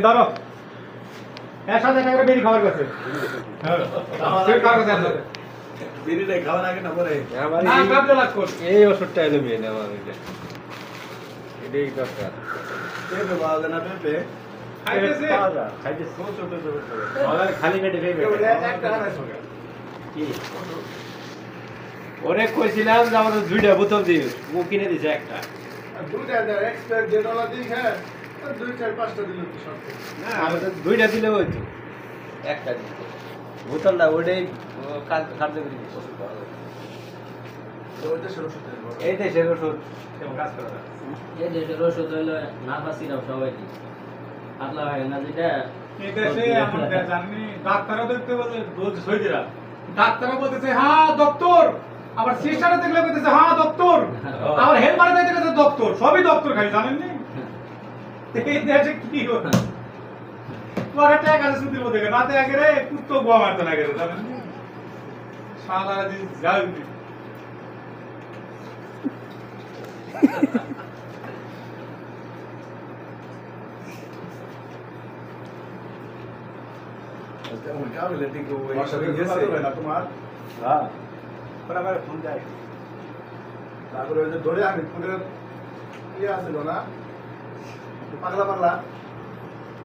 ধরো একসাথে একটা করে বেরি খাবার কাছে বিড়িটাই খাওয়ার আগে না পরে এই ওষুধটা এলো মেয়ে নেওয়া এটাই দরকার পেঁপে পাওয়া যায় না পেঁপে খালি পেটে একটা আনাইছো ওরে কইছিলাম যে আমার 2টা বোতল দিস ও কিনে দিছে একটা দুইটা এক্সপায়ার ডেট ওলা দিই হ্যাঁ 2-4-5টা দিল তো সব না আমি তো 2টা দিলে হইতো একটা দিত বোতলটা ওইটাই কার্যকরী ওষুধ পাওয়া যায় তো ওইটা শুরু করতে হবে এই দেশের ওষুধ কাজ করে এই দেশের ওষুধ হইলো নার্ভা সিরাপ সবাই দিই পাতলা হয় না যেটা এই দেশে আমরা জানি ডাক্তারও দেখতে বলে ডোজ সইদিরা ডাক্তারও বলতেছে হ্যাঁ ডক্টর আবার সিস্টারও দেখলে বলতেছে হ্যাঁ ডক্টর আবার হেলপারে দেখতে গেছে ডক্টর সবই ডক্টর খাই জানেন নি এই দেশে কি হয় তোরা টাকা আছে সুদির মধ্যে রাতে আগে রে কুত্তো গোয়া মারতে লাগে জানেন নি সারা দিন যাই তেমন কাবিলে ঠিক ওই অসাধারণ গেছে কথা না তোমার হ্যাঁ পরে আমার ফোন যায় তারপরে ওই যে ধরে আমি পুরো ইয়ে আছিল না পাগলা পাগলা